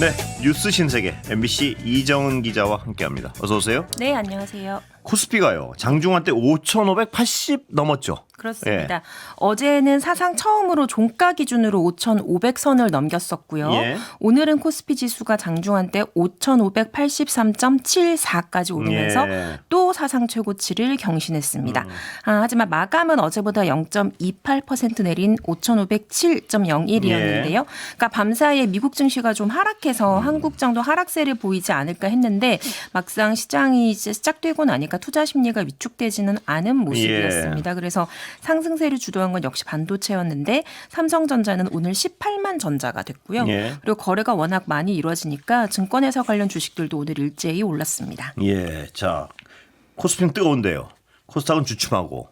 네, 뉴스 신세계 MBC 이정은 기자와 함께합니다. 어서 오세요. 네, 안녕하세요. 코스피가요. 장중한 때 5,580 넘었죠. 그렇습니다. 예. 어제는 사상 처음으로 종가 기준으로 5,500선을 넘겼었고요. 예. 오늘은 코스피 지수가 장중한 때 5,583.74까지 오르면서 예. 또 사상 최고치를 경신했습니다. 하지만 마감은 어제보다 0.28% 내린 5,507.01이었는데요. 그러니까 밤사이에 미국 증시가 좀 하락해서 한국장도 하락세를 보이지 않을까 했는데 막상 시장이 이제 시작되고 나니까 투자 심리가 위축되지는 않은 모습이었습니다. 그래서 상승세를 주도한 건 역시 반도체였는데 삼성전자는 오늘 18만 전자가 됐고요. 예. 그리고 거래가 워낙 많이 이루어지니까 증권회사 관련 주식들도 오늘 일제히 올랐습니다. 예, 자 코스피는 뜨거운데요. 코스닥은 주춤하고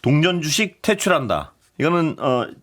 동전 주식 퇴출한다. 이거는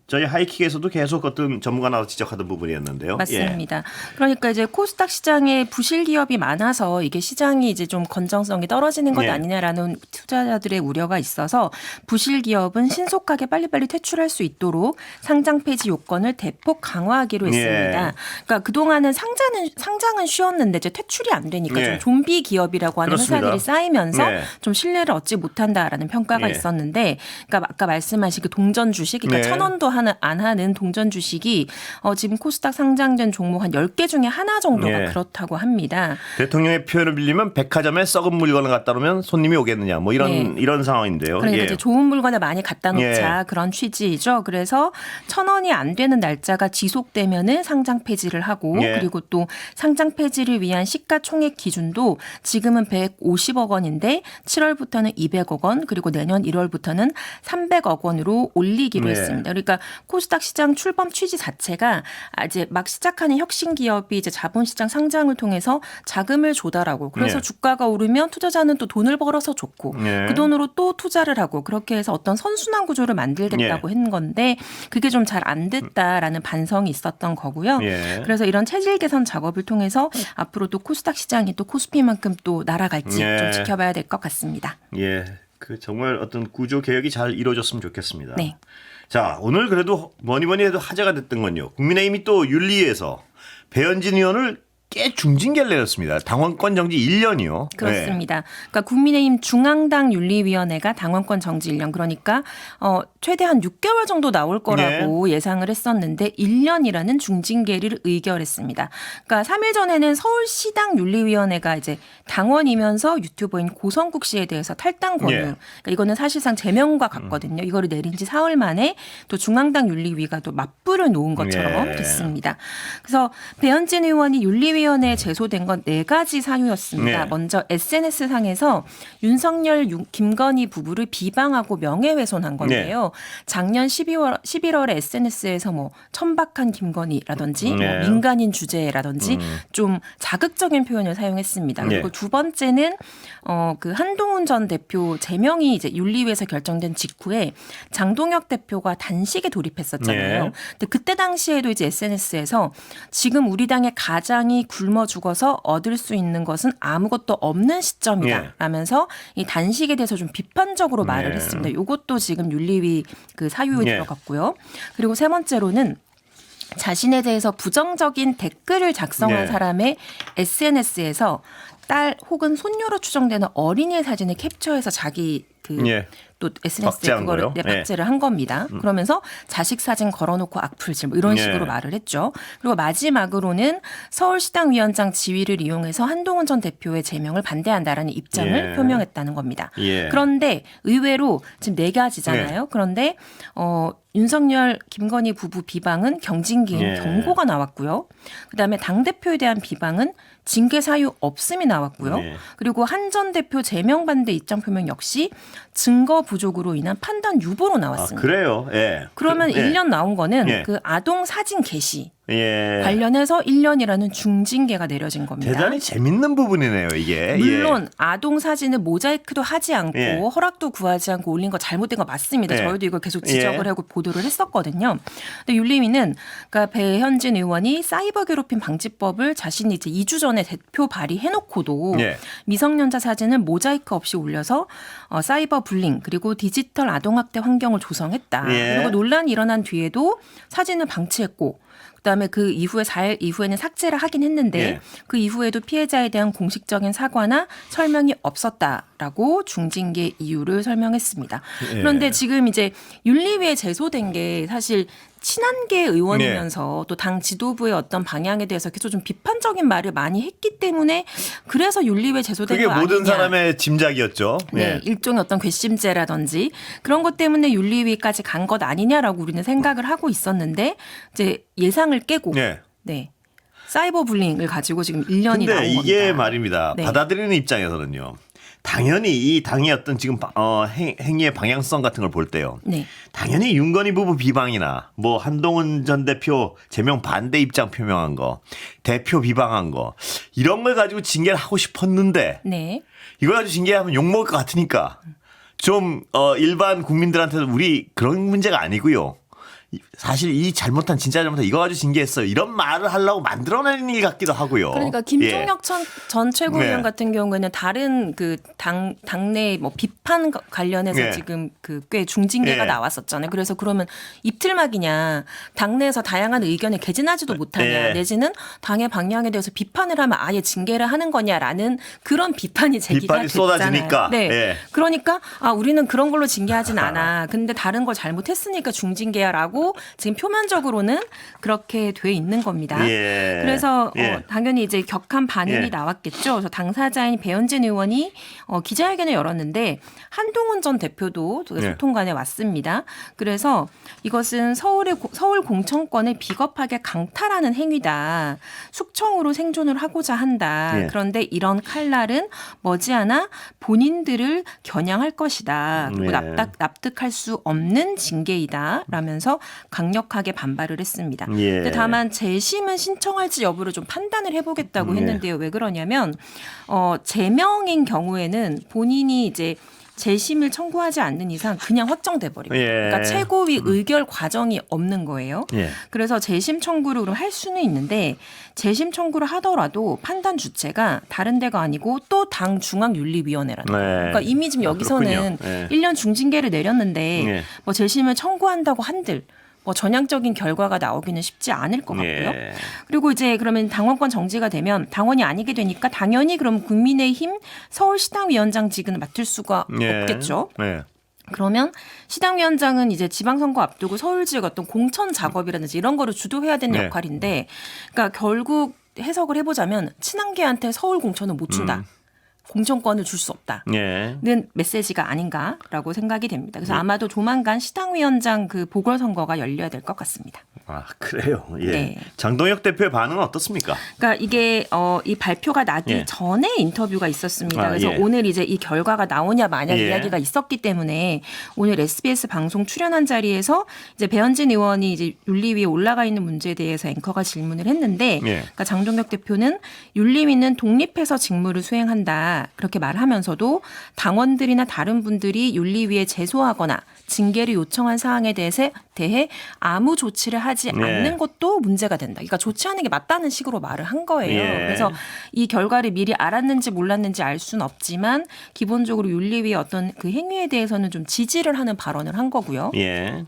저희 하이킥에서도 계속 어떤 전문가 나와서 지적하던 부분이었는데요. 맞습니다. 그러니까 이제 코스닥 시장에 부실 기업이 많아서 이게 시장이 이제 좀 건정성이 떨어지는 것 예. 아니냐라는 투자자들의 우려가 있어서 부실 기업은 신속하게 빨리빨리 퇴출할 수 있도록 상장 폐지 요건을 대폭 강화하기로 했습니다. 예. 그러니까 그동안은 상장은 쉬웠는데 이제 퇴출이 안 되니까 예. 좀 좀비 기업이라고 하는 그렇습니다. 회사들이 쌓이면서 예. 좀 신뢰를 얻지 못한다라는 평가가 예. 있었는데, 그러니까 아까 말씀하신 그 동전 주식, 그러니까 네. 1,000원도 안 하는 동전 주식이 지금 코스닥 상장된 종목 한 10개 중에 하나 정도가 네. 그렇다고 합니다. 대통령의 표현을 빌리면 백화점에 썩은 물건을 갖다 놓으면 손님이 오겠느냐. 뭐 이런 상황인데요. 그러니까 예. 이제 좋은 물건을 많이 갖다 놓자, 예. 그런 취지이죠. 그래서 1,000원이 안 되는 날짜가 지속되면은 상장 폐지를 하고, 예. 그리고 또 상장 폐지를 위한 시가총액 기준도 지금은 150억 원인데 7월부터는 200억 원, 그리고 내년 1월부터는 300억 원으로 올리기로 네. 했습니다. 그러니까 코스닥 시장 출범 취지 자체가 이제 막 시작하는 혁신 기업이 이제 자본시장 상장을 통해서 자금을 조달하고, 그래서 네. 주가가 오르면 투자자는 또 돈을 벌어서 좋고, 네. 그 돈으로 또 투자를 하고, 그렇게 해서 어떤 선순환 구조를 만들겠다고 한 건데 그게 좀 잘 안 됐다라는 반성이 있었던 거고요. 예. 그래서 이런 체질 개선 작업을 통해서 앞으로 또 코스닥 시장이 또 코스피만큼 또 날아갈지 예. 좀 지켜봐야 될 것 같습니다. 예, 그 정말 어떤 구조 개혁이 잘 이루어졌으면 좋겠습니다. 네. 자, 오늘 그래도 뭐니 해도 화제가 됐던 건요. 국민의힘이 또 윤리위에서 배현진 의원을 꽤 중징계를 내렸습니다. 당원권 정지 1년이요. 그렇습니다. 그러니까 국민의힘 중앙당 윤리위원회가 당원권 정지 1년, 그러니까 최대한 6개월 정도 나올 거라고 예상을 했었는데 1년이라는 중징계를 의결했습니다. 그러니까 3일 전에는 서울시당 윤리위원회가 이제 당원이면서 유튜버인 고성국 씨에 대해서 탈당 권유. 그러니까 이거는 사실상 제명과 같거든요. 이거를 내린 지 사흘 만에 또 중앙당 윤리위가 또 맞불을 놓은 것처럼 됐습니다. 그래서 배현진 의원이 윤리위원회에 제소된 건 4가지 사유였습니다. 먼저 SNS상에서 윤석열, 김건희 부부를 비방하고 명예훼손한 건데요. 작년 11월에 SNS에서 뭐 천박한 김건희라든지 뭐 민간인 주제라든지 좀 자극적인 표현을 사용했습니다. 그리고 두 번째는 그 한동훈 전 대표 제명이 이제 윤리위에서 결정된 직후에 장동혁 대표가 단식에 돌입했었잖아요. 근데 그때 당시에도 이제 SNS에서 지금 우리 당의 가장이 굶어 죽어서 얻을 수 있는 것은 아무것도 없는 시점이다 라면서 이 단식에 대해서 좀 비판적으로 말을 했습니다. 이것도 지금 윤리위 그 사유에 들어갔고요. 그리고 세 번째로는 자신에 대해서 부정적인 댓글을 작성한 사람의 SNS에서 딸 혹은 손녀로 추정되는 어린이의 사진을 캡처해서 자기 또 SNS에 그거를 박제를 한 겁니다. 그러면서 자식 사진 걸어놓고 악플질 뭐 이런 식으로 말을 했죠. 그리고 마지막으로는 서울시당 위원장 지위를 이용해서 한동훈 전 대표의 제명을 반대한다라는 입장을 표명했다는 겁니다. 그런데 의외로 지금 4가지잖아요. 그런데 윤석열, 김건희 부부 비방은 경징계인 경고가 나왔고요. 그다음에 당대표에 대한 비방은 징계 사유 없음이 나왔고요. 그리고 한 전 대표 제명 반대 입장 표명 역시 증거 부족으로 인한 판단 유보로 나왔습니다. 아, 그래요? 예. 그러면 1년 나온 거는 그 아동 사진 게시 관련해서 1년이라는 중징계가 내려진 겁니다. 대단히 재밌는 부분이네요, 이게. 물론 아동 사진을 모자이크도 하지 않고 허락도 구하지 않고 올린 거 잘못된 거 맞습니다. 저희도 이걸 계속 지적을 하고 보도를 했었거든요. 근데 윤리위는 그러니까 배현진 의원이 사이버 괴롭힘 방지법을 자신이 이제 2주 전에 대표 발의해놓고도 미성년자 사진을 모자이크 없이 올려서 사이버 불링 그리고 디지털 아동학대 환경을 조성했다. 그리고 논란이 일어난 뒤에도 사진을 방치했고 그다음에 그 이후에 4일 이후에는 삭제를 하긴 했는데 예. 그 이후에도 피해자에 대한 공식적인 사과나 설명이 없었다라고 중징계 이유를 설명했습니다. 예. 그런데 지금 이제 윤리위에 제소된 게 사실 친한계 의원이면서 또 당 지도부의 어떤 방향에 대해서 계속 좀 비판적인 말을 많이 했기 때문에 그래서 윤리위에 제소된 그게 거 아니냐. 모든 사람의 짐작이었죠. 네, 예. 일종의 어떤 괘씸죄라든지 그런 것 때문에 윤리위까지 간 것 아니냐라고 우리는 생각을 하고 있었는데 이제 예상을 깨고 예. 네. 사이버 불링을 가지고 지금 1년이 나온 근데 이게 겁니다. 말입니다. 네. 받아들이는 입장에서는요. 당연히 이 당의 어떤 지금 행위의 방향성 같은 걸 볼 때요. 네. 당연히 윤건희 부부 비방이나 뭐 한동훈 전 대표 제명 반대 입장 표명한 거, 대표 비방한 거 이런 걸 가지고 징계를 하고 싶었는데 네. 이걸 가지고 징계하면 욕먹을 것 같으니까 좀 일반 국민들한테도 우리 그런 문제가 아니고요. 사실 이 잘못한 진짜 잘못한 이거 가지고 징계했어요. 이런 말을 하려고 만들어낸 일 같기도 하고요. 그러니까 김종혁 예. 전 최고위원 네. 같은 경우에는 다른 그 당내 뭐 비판 관련해서 네. 지금 그 꽤 중징계가 네. 나왔었잖아요. 그래서 그러면 입틀막이냐 당내에서 다양한 의견을 개진하지도 못하냐 네. 내지는 당의 방향에 대해서 비판을 하면 아예 징계를 하는 거냐라는 그런 비판이 제기가 비판이 됐잖아요. 쏟아지니까. 네. 예. 그러니까 우리는 그런 걸로 징계하진 않아. 근데 다른 걸 잘못했으니까 중징계야라고 지금 표면적으로는 그렇게 돼 있는 겁니다. 예. 그래서 예. 당연히 이제 격한 반응이 예. 나왔겠죠. 그래서 당사자인 배현진 의원이 기자회견을 열었는데 한동훈 전 대표도 예. 소통관에 왔습니다. 그래서 이것은 서울 공천권을 비겁하게 강탈하는 행위다. 숙청으로 생존을 하고자 한다. 예. 그런데 이런 칼날은 머지않아 본인들을 겨냥할 것이다. 그리고 예. 납득할 수 없는 징계이다. 라면서 강력하게 반발을 했습니다. 예. 근데 다만 재심은 신청할지 여부를 좀 판단을 해보겠다고 했는데요. 왜 그러냐면 제명인 경우에는 본인이 이제 재심을 청구하지 않는 이상 그냥 확정돼 버립니다. 예. 그러니까 최고위 의결 과정이 없는 거예요. 예. 그래서 재심 청구를 그럼 할 수는 있는데 재심 청구를 하더라도 판단 주체가 다른 데가 아니고 또 당 중앙윤리위원회라는 거예요. 네. 그러니까 이미 지금 여기서는 그렇군요. 예. 1년 중징계를 내렸는데 예. 뭐 재심을 청구한다고 한들 뭐 전향적인 결과가 나오기는 쉽지 않을 것 같고요. 예. 그리고 이제 그러면 당원권 정지가 되면 당원이 아니게 되니까 당연히 그럼 국민의힘 서울시당위원장직은 맡을 수가 예. 없겠죠. 예. 그러면 시당위원장은 이제 지방선거 앞두고 서울 지역 어떤 공천 작업이라든지 이런 거를 주도해야 되는 네. 역할인데, 그러니까 결국 해석을 해보자면 친한계한테 서울 공천은 못 준다. 공천권을 줄 수 없다. 예. 는 메시지가 아닌가라고 생각이 됩니다. 그래서 아마도 조만간 시당위원장 그 보궐선거가 열려야 될 것 같습니다. 아, 그래요. 예. 네. 장동혁 대표의 반응은 어떻습니까? 그러니까 이게 이 발표가 나기 예. 전에 인터뷰가 있었습니다. 그래서 예. 오늘 이제 이 결과가 나오냐 마냐 예. 이야기가 있었기 때문에 오늘 SBS 방송 출연한 자리에서 이제 배현진 의원이 이제 윤리위에 올라가 있는 문제에 대해서 앵커가 질문을 했는데, 예. 그러니까 장동혁 대표는 윤리위는 독립해서 직무를 수행한다 그렇게 말하면서도 당원들이나 다른 분들이 윤리위에 제소하거나 징계를 요청한 사항에 대해 아무 조치를 하지 네. 않는 것도 문제가 된다. 그러니까 조치하는 게 맞다는 식으로 말을 한 거예요. 예. 그래서 이 결과를 미리 알았는지 몰랐는지 알 수는 없지만 기본적으로 윤리위의 어떤 그 행위에 대해서는 좀 지지를 하는 발언을 한 거고요. 예.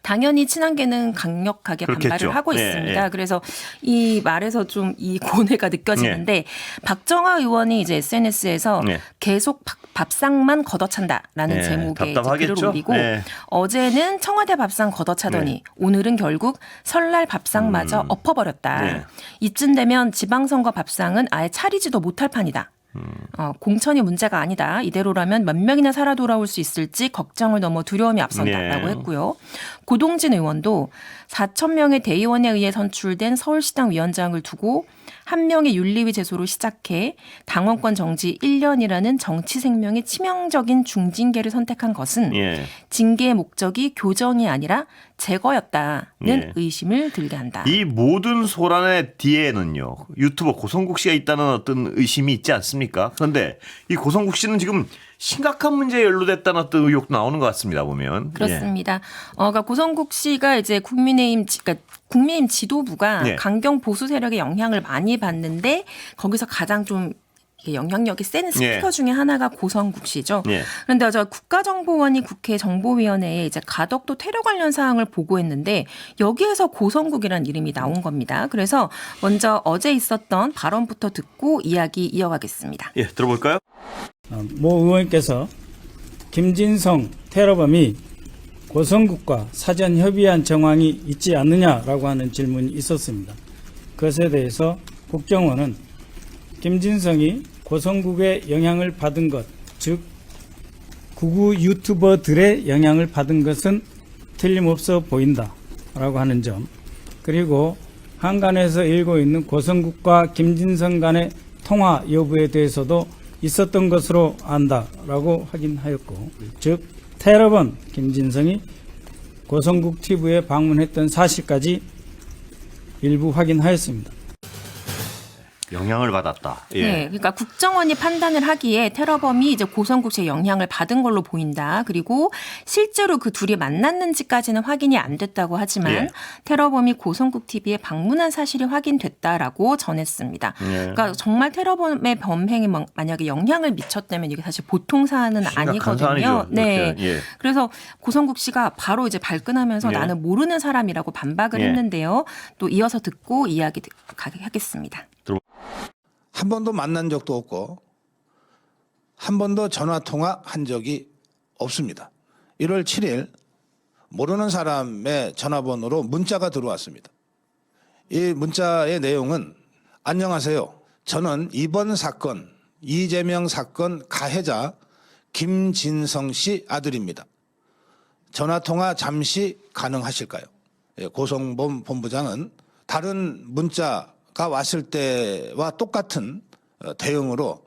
당연히 친한계는 강력하게 그렇겠죠. 반발을 하고 예, 있습니다. 예. 그래서 이 말에서 좀 이 고뇌가 느껴지는데 박정하 의원이 이제 SNS에서 예. 계속 밥상만 걷어찬다라는 예, 제목의 이제 글을 답답하겠죠. 올리고 예. 어제는 청와대 밥상 걷어차더니 오늘은 결국 설날 밥상마저 엎어버렸다. 예. 이쯤 되면 지방선거 밥상은 아예 차리지도 못할 판이다. 공천이 문제가 아니다. 이대로라면 몇 명이나 살아 돌아올 수 있을지 걱정을 넘어 두려움이 앞선다라고 네. 했고요. 고동진 의원도 4천 명의 대의원에 의해 선출된 서울시당 위원장을 두고 한 명의 윤리위 제소로 시작해 당원권 정지 1년이라는 정치 생명의 치명적인 중징계를 선택한 것은 예. 징계의 목적이 교정이 아니라 제거였다는 예. 의심을 들게 한다. 이 모든 소란의 뒤에는요. 유튜버 고성국 씨가 있다는 어떤 의심이 있지 않습니까? 그런데 이 고성국 씨는 지금 심각한 문제에 연루됐다는 어떤 의혹도 나오는 것 같습니다. 보면. 그렇습니다. 그러니까 고성국 씨가 이제 국민의힘 지도부가 예. 강경 보수 세력의 영향을 많이 받는데 거기서 가장 좀 이게 영향력이 센 스피커 예. 중에 하나가 고성국 씨죠. 예. 그런데 어제 국가정보원이 국회 정보위원회에 이제 가덕도 테러 관련 사항을 보고했는데 여기에서 고성국이라는 이름이 나온 겁니다. 그래서 먼저 어제 있었던 발언부터 듣고 이야기 이어가겠습니다. 예, 들어볼까요? 모 의원께서 김진성 테러범이 고성국과 사전 협의한 정황이 있지 않느냐라고 하는 질문이 있었습니다. 그것에 대해서 국정원은 김진성이 고성국의 영향을 받은 것, 즉 구구 유튜버들의 영향을 받은 것은 틀림없어 보인다라고 하는 점, 그리고 한간에서 일고 있는 고성국과 김진성 간의 통화 여부에 대해서도 있었던 것으로 안다라고 확인하였고, 즉 테러범 김진성이 고성국 TV에 방문했던 사실까지 일부 확인하였습니다. 영향을 받았다. 예. 네, 그러니까 국정원이 판단을 하기에 테러범이 이제 고성국 씨의 영향을 받은 걸로 보인다. 그리고 실제로 그 둘이 만났는지까지는 확인이 안 됐다고 하지만 예. 테러범이 고성국 TV에 방문한 사실이 확인됐다라고 전했습니다. 예. 그러니까 정말 테러범의 범행이 만약에 영향을 미쳤다면 이게 사실 보통 사안은 심각한 아니거든요. 사안이죠. 네, 그렇죠. 예. 그래서 고성국 씨가 바로 이제 발끈하면서 예. 나는 모르는 사람이라고 반박을 예. 했는데요. 또 이어서 듣고 이야기 하겠습니다. 한 번도 만난 적도 없고 한 번도 전화 통화한 적이 없습니다. 1월 7일 모르는 사람의 전화번호로 문자가 들어왔습니다. 이 문자의 내용은 안녕하세요. 저는 이번 사건 이재명 사건 가해자 김진성 씨 아들입니다. 전화 통화 잠시 가능하실까요? 고성범 본부장은 다른 문자가 왔을 때와 똑같은 대응으로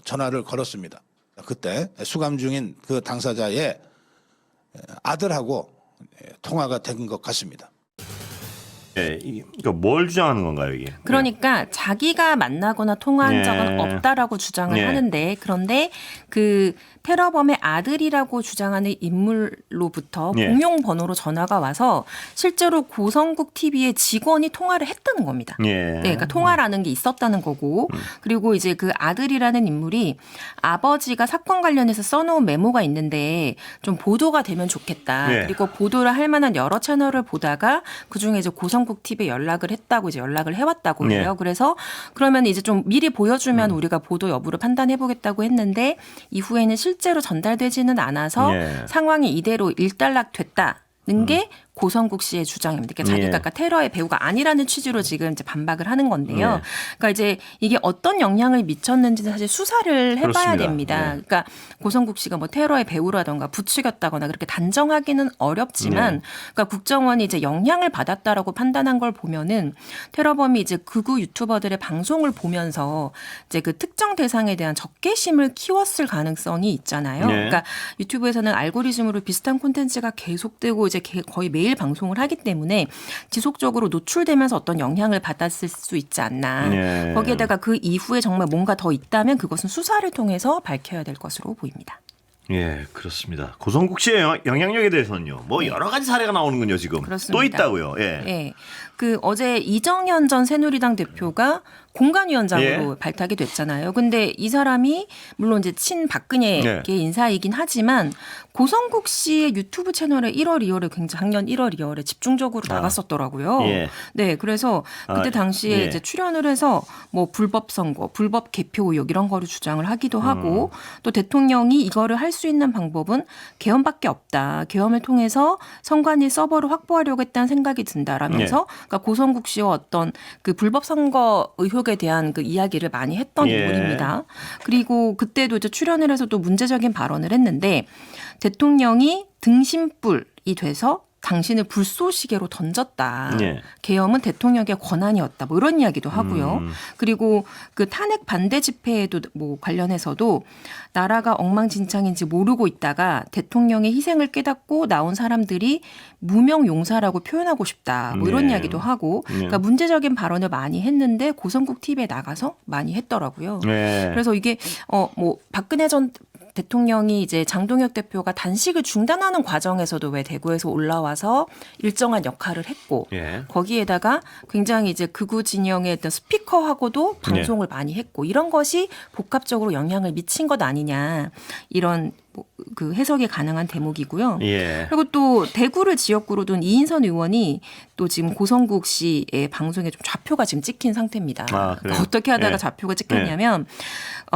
전화를 걸었습니다. 그때 수감 중인 그 당사자의 아들하고 통화가 된 것 같습니다. 예, 그러니까 뭘 주장하는 건가요, 이게? 그러니까 자기가 만나거나 통화한 예. 적은 없다라고 주장을 예. 하는데, 그런데 그 테러범의 아들이라고 주장하는 인물로부터 예. 공용 번호로 전화가 와서 실제로 고성국 TV의 직원이 통화를 했다는 겁니다. 예. 네, 그러니까 통화라는 게 있었다는 거고, 그리고 이제 그 아들이라는 인물이 아버지가 사건 관련해서 써놓은 메모가 있는데 좀 보도가 되면 좋겠다. 예. 그리고 보도를 할 만한 여러 채널을 보다가 그 중에 이제 고성국 TV에 연락을 했다고 이제 연락을 해왔다고 해요. 예. 그래서 그러면 이제 좀 미리 보여주면 우리가 보도 여부를 판단해보겠다고 했는데 이후에는 실제로 전달되지는 않아서 예. 상황이 이대로 일단락됐다는 게 고성국 씨의 주장입니다. 그러니까 자기가 예. 아까 테러의 배후가 아니라는 취지로 지금 이제 반박을 하는 건데요. 예. 그러니까 이제 이게 어떤 영향을 미쳤는지는 사실 수사를 해봐야 그렇습니다. 됩니다. 예. 그러니까 고성국 씨가 뭐 테러의 배후라던가 부추겼다거나 그렇게 단정하기는 어렵지만, 네. 그러니까 국정원이 이제 영향을 받았다라고 판단한 걸 보면은 테러범이 이제 극우 유튜버들의 방송을 보면서 이제 그 특정 대상에 대한 적개심을 키웠을 가능성이 있잖아요. 네. 그러니까 유튜브에서는 알고리즘으로 비슷한 콘텐츠가 계속되고 이제 거의 매일 방송을 하기 때문에 지속적으로 노출되면서 어떤 영향을 받았을 수 있지 않나. 네. 거기에다가 그 이후에 정말 뭔가 더 있다면 그것은 수사를 통해서 밝혀야 될 것으로 보입니다. 예, 그렇습니다. 고성국 씨의 영향력에 대해서는요. 뭐 여러 가지 사례가 나오는군요, 지금. 그렇습니다. 또 있다고요. 예. 예. 그 어제 이정현 전 새누리당 대표가 공관위원장으로 예. 발탁이 됐잖아요. 근데 이 사람이 물론 이제 친박근혜의 네. 인사이긴 하지만 고성국 씨의 유튜브 채널에 1월, 2월에 굉장히 작년 1월, 2월에 집중적으로 나갔었더라고요. 예. 네, 그래서 그때 당시에 예. 이제 출연을 해서 뭐 불법 선거, 불법 개표 의혹 이런 거를 주장을 하기도 하고 또 대통령이 이거를 할 수 있는 방법은 계엄밖에 없다. 계엄을 통해서 선관위 서버를 확보하려고 했다는 생각이 든다라면서 그러니까 고성국 씨와 어떤 그 불법 선거 의혹에 대한 그 이야기를 많이 했던 예. 인물입니다. 그리고 그때도 이제 출연을 해서 또 문제적인 발언을 했는데 대통령이 등신불이 돼서 당신을 불쏘시개로 던졌다. 예. 계엄은 대통령의 권한이었다. 뭐 이런 이야기도 하고요. 그리고 그 탄핵 반대 집회에도 뭐 관련해서도 나라가 엉망진창인지 모르고 있다가 대통령의 희생을 깨닫고 나온 사람들이 무명 용사라고 표현하고 싶다. 뭐 이런 네. 이야기도 하고. 그러니까 문제적인 발언을 많이 했는데 고성국 TV에 나가서 많이 했더라고요. 예. 그래서 이게 뭐 박근혜 전 대통령이 이제 장동혁 대표가 단식을 중단하는 과정에서도 왜 대구에서 올라와서 일정한 역할을 했고 예. 거기에다가 굉장히 이제 극우 진영의 어떤 스피커하고도 방송을 많이 했고 이런 것이 복합적으로 영향을 미친 것 아니냐 이런 그 해석이 가능한 대목이고요. 예. 그리고 또 대구를 지역구로 둔 이인선 의원이 또 지금 고성국 씨의 방송에 좀 좌표가 지금 찍힌 상태입니다. 아, 그래요? 그러니까 어떻게 하다가 예. 좌표가 찍혔냐면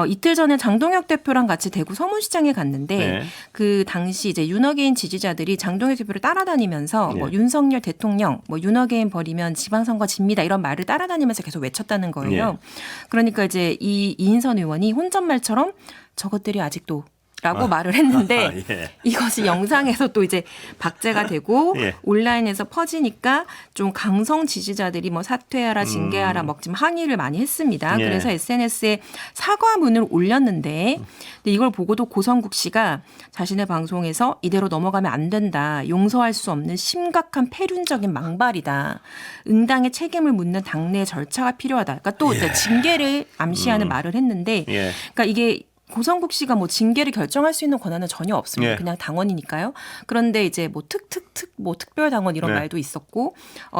이틀 전에 장동혁 대표랑 같이 대구 서문시장에 갔는데 예. 그 당시 이제 윤어게인 지지자들이 장동혁 대표를 따라다니면서 뭐 예. 윤석열 대통령, 뭐 윤어게인 버리면 지방선거 집니다 이런 말을 따라다니면서 계속 외쳤다는 거예요. 예. 그러니까 이제 이 이인선 의원이 혼잣말처럼 저것들이 아직도 라고 말을 했는데 예. 이것이 영상에서 또 이제 박제가 되고 예. 온라인에서 퍼지니까 좀 강성 지지자들이 뭐 사퇴하라 징계하라 막 지금 항의를 많이 했습니다. 예. 그래서 SNS에 사과문을 올렸는데 근데 이걸 보고도 고성국 씨가 자신의 방송에서 이대로 넘어가면 안 된다. 용서할 수 없는 심각한 폐륜적인 망발이다. 응당의 책임을 묻는 당내 절차가 필요하다. 그러니까 또 이제 징계를 암시하는 말을 했는데 예. 그러니까 이게 고성국 씨가 뭐 징계를 결정할 수 있는 권한은 전혀 없습니다. 예. 그냥 당원이니까요. 그런데 이제 뭐 특특특 뭐 특별당원 이런 네. 말도 있었고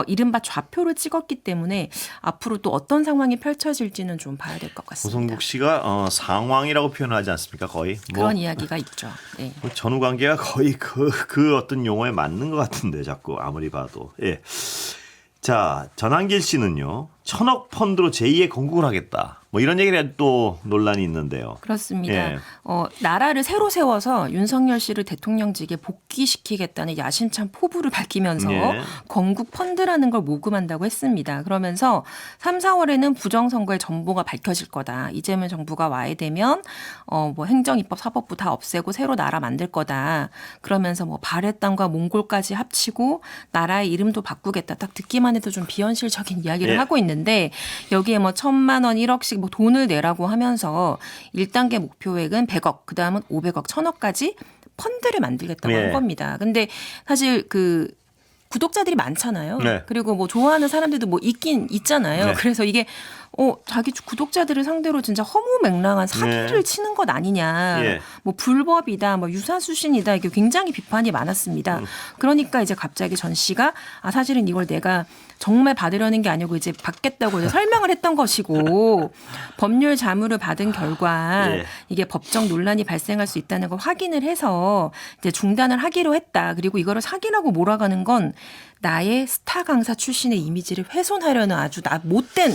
이른바 좌표를 찍었기 때문에 앞으로 또 어떤 상황이 펼쳐질지는 좀 봐야 될 것 같습니다. 고성국 씨가 상황이라고 표현하지 않습니까? 거의 그런 이야기가 있죠. 네. 뭐 전후 관계가 거의 그 어떤 용어에 맞는 것 같은데 자꾸 아무리 봐도. 예. 자, 전한길 씨는요. 1,000억 펀드로 제2의 건국을 하겠다. 뭐 이런 얘기를 또 논란이 있는데요. 그렇습니다. 예. 나라를 새로 세워서 윤석열 씨를 대통령직에 복귀시키겠다는 야심찬 포부를 밝히면서 예. 건국 펀드라는 걸 모금한다고 했습니다. 그러면서 3, 4월에는 부정선거의 전보가 밝혀질 거다. 이재명 정부가 와야 되면 뭐 행정, 입법, 사법부 다 없애고 새로 나라 만들 거다. 그러면서 뭐 바레탄과 몽골까지 합치고 나라의 이름도 바꾸겠다. 딱 듣기만 해도 좀 비현실적인 이야기를 예. 하고 있는데 여기에 뭐 1,000만 원, 1억씩 뭐 돈을 내라고 하면서 1단계 목표액은 100억, 그다음은 500억, 1,000억까지 펀드를 만들겠다고 예. 한 겁니다. 근데 사실 그 구독자들이 많잖아요. 네. 그리고 뭐 좋아하는 사람들도 뭐 있긴 있잖아요. 네. 그래서 이게 자기 구독자들을 상대로 진짜 허무맹랑한 사기를 네. 치는 것 아니냐. 예. 뭐 불법이다, 뭐 유사수신이다. 이게 굉장히 비판이 많았습니다. 그러니까 이제 갑자기 전 씨가 사실은 이걸 내가 정말 받으려는 게 아니고 이제 받겠다고 이제 설명을 했던 것이고 법률 자문을 받은 결과 예. 이게 법적 논란이 발생할 수 있다는 걸 확인을 해서 이제 중단을 하기로 했다. 그리고 이거를 사기라고 몰아가는 건 나의 스타 강사 출신의 이미지를 훼손하려는 아주 못된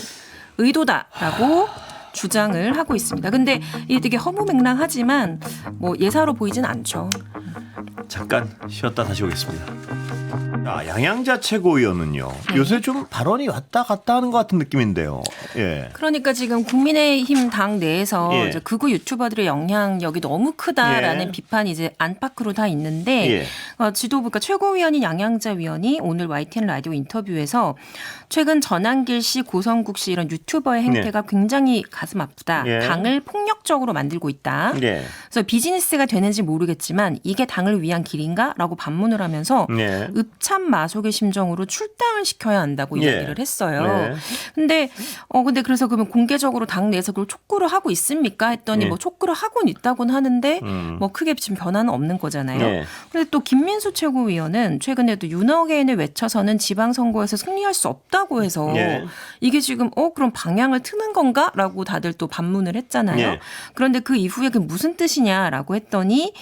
의도다라고 주장을 하고 있습니다. 근데 이게 되게 허무맹랑하지만 뭐 예사로 보이진 않죠. 잠깐 쉬었다 다시 오겠습니다. 양양자 최고위원은요. 요새 좀 발언이 왔다 갔다 하는 것 같은 느낌인데요. 예. 그러니까 지금 국민의힘 당 내에서 예. 이제 극우 유튜버들의 영향력이 너무 크다라는 예. 비판이 이제 안팎으로 다 있는데 예. 지도부가 최고위원인 양양자 위원이 오늘 YTN 라디오 인터뷰에서 최근 전한길 씨, 고성국 씨 이런 유튜버의 행태가 굉장히 가슴 아프다. 예. 당을 폭력적으로 만들고 있다. 예. 그래서 비즈니스가 되는지 모르겠지만 이게 당을 위한 길인가라고 반문을 하면서 예. 읍참 마속의 심정으로 출당을 시켜야 한다고 예. 이야기를 했어요. 네. 근데 그래서 그러면 공개적으로 당 내에서 그걸 촉구를 하고 있습니까? 했더니 예. 뭐 촉구를 하고는 있다고는 하는데 뭐 크게 지금 변화는 없는 거잖아요. 예. 그런데 또 김민수 최고위원은 최근에도 윤어게인을 외쳐서는 지방선거에서 승리할 수 없다고 해서 예. 이게 지금 그럼 방향을 트는 건가라고 다들 또 반문을 했잖아요. 예. 그런데 그 이후에 그게 무슨 뜻이냐라고 했더니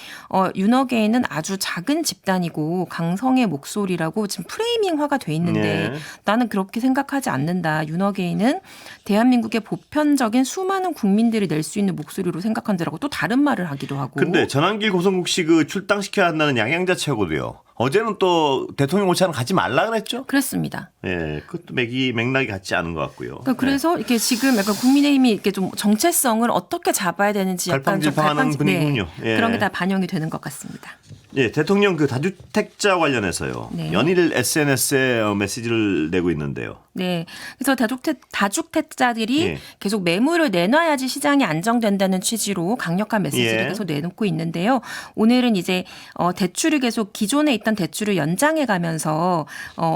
윤어게인은 아주 작은 집단이고 강성의 목소리라고 지금 프레이밍화가 돼 있는데 예. 나는 그렇게 생각하지 않는다. 윤어게인은 대한민국의 보편적인 수많은 국민들이 낼 수 있는 목소리로 생각한다라고 또 다른 말을 하기도 하고. 근데 전한길 고성국 씨 그 출당시켜야 한다는 양양자 최고도요. 어제는 또 대통령 오차는 가지 말라 그랬죠? 그랬습니다. 예, 그것도 맥락이 같지 않은 것 같고요. 그래서 이렇게 지금 약간 국민의힘이 이렇게 좀 정체성을 어떻게 잡아야 되는지 약간 좀 갈팡질팡하는 분위기군요. 예. 그런 게 다 반영이 되는 것 같습니다. 예, 대통령 그 다주택자 관련해서요. 네. 연일 SNS에 메시지를 내고 있는데요. 네. 그래서 다주택자들이 예. 계속 매물을 내놔야지 시장이 안정된다는 취지로 강력한 메시지를 예. 계속 내놓고 있는데요. 오늘은 이제 대출을 계속 기존에 있던 대출을 연장해 가면서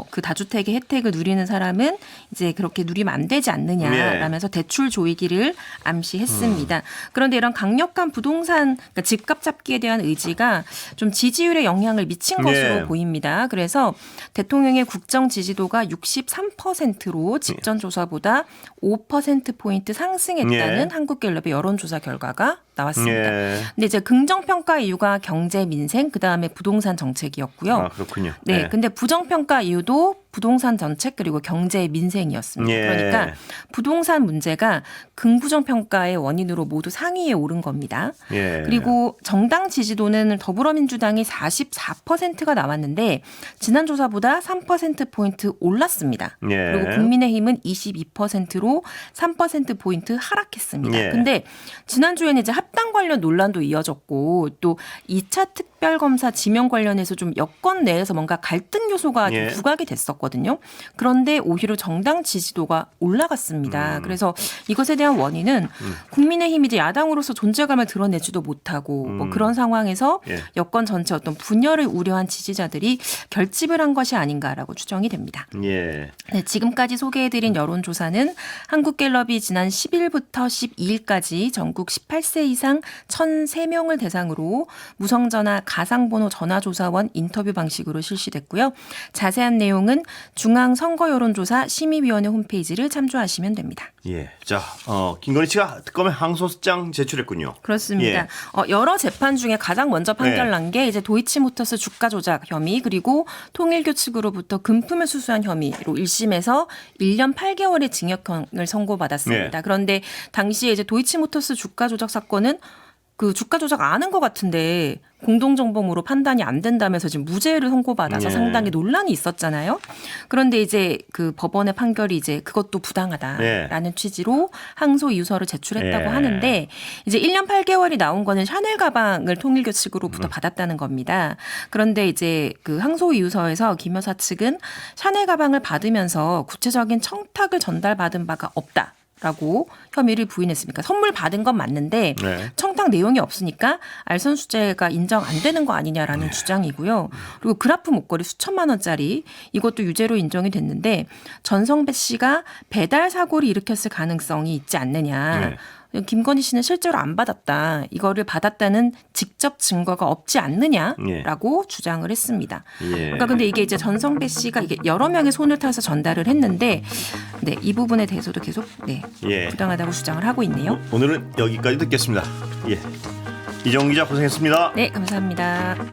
그 다주택의 혜택을 누리는 사람은 이제 그렇게 누리면 안 되지 않느냐라면서 대출 조이기를 암시했습니다. 그런데 이런 강력한 부동산 그러니까 집값 잡기에 대한 의지가 좀 지지율에 영향을 미친 것으로 예. 보입니다. 그래서 대통령의 국정 지지도가 63%로 직전 조사보다 5%포인트 상승했다는 예. 한국갤럽의 여론조사 결과가 나왔습니다. 예. 근데 이제 긍정평가 이유가 경제 민생 그다음에 부동산 정책이었고요. 아, 그렇군요. 네, 예. 근데 부정평가 이유도 부동산 정책 그리고 경제 민생이었습니다. 예. 그러니까 부동산 문제가 긍부정평가의 원인으로 모두 상위에 오른 겁니다. 예. 그리고 정당 지지도는 더불어민주당이 44%가 나왔는데 지난 조사보다 3%포인트 올랐습니다. 예. 그리고 국민의힘은 22%로 3%포인트 하락했습니다. 예. 근데 지난주에는 이제 합당 관련 논란도 이어졌고 또 2차 특별검사 지명 관련해서 좀 여권 내에서 뭔가 갈등 요소가 예. 좀 부각이 됐었거든요. 그런데 오히려 정당 지지도가 올라갔습니다. 그래서 이것에 대한 원인은 국민의힘이 이제 야당으로서 존재감을 드러내지도 못하고 뭐 그런 상황에서 예. 여권 전체 어떤 분열을 우려한 지지자들이 결집을 한 것이 아닌가라고 추정이 됩니다. 예. 네, 지금까지 소개해드린 여론조사는 한국갤럽이 지난 10일부터 12일까지 전국 18세 이상 1,003명을 대상으로 무성전화 가상번호 전화조사원 인터뷰 방식으로 실시됐고요. 자세한 내용은 중앙선거여론조사 심의위원회 홈페이지를 참조하시면 됩니다. 예. 자, 김건희 씨가 특검에 항소장 제출했군요. 그렇습니다. 예. 여러 재판 중에 가장 먼저 판결 난 게 이제 도이치모터스 주가 조작 혐의 그리고 통일교 측으로부터 금품을 수수한 혐의로 1심에서 1년 8개월의 징역형을 선고받았습니다. 네. 그런데 당시에 이제 도이치모터스 주가 조작 사건은 그 주가 조작 아는 것 같은데 공동정범으로 판단이 안 된다면서 지금 무죄를 선고받아서 네. 상당히 논란이 있었잖아요. 그런데 이제 그 법원의 판결이 이제 그것도 부당하다라는 취지로 항소 이유서를 제출했다고 네. 하는데 이제 1년 8개월이 나온 거는 샤넬 가방을 통일교 측으로부터 받았다는 겁니다. 그런데 이제 그 항소 이유서에서 김 여사 측은 샤넬 가방을 받으면서 구체적인 청탁을 전달받은 바가 없다. 라고 혐의를 부인했습니까? 선물 받은 건 맞는데 네. 청탁 내용이 없으니까 알선수재가 인정 안 되는 거 아니냐라는 주장이고요. 그리고 그라프 목걸이 수천만 원짜리 이것도 유죄로 인정이 됐는데 전성배 씨가 배달 사고를 일으켰을 가능성이 있지 않느냐. 네. 김건희 씨는 실제로 안 받았다. 이거를 받았다는 직접 증거가 없지 않느냐라고 주장을 했습니다. 예. 그러니까 근데 이게 이제 전성배 씨가 이게 여러 명의 손을 타서 전달을 했는데 네, 이 부분에 대해서도 계속 네, 예. 부당하다고 주장을 하고 있네요. 오늘은 여기까지 듣겠습니다. 예. 이정 기자 고생했습니다. 네, 감사합니다.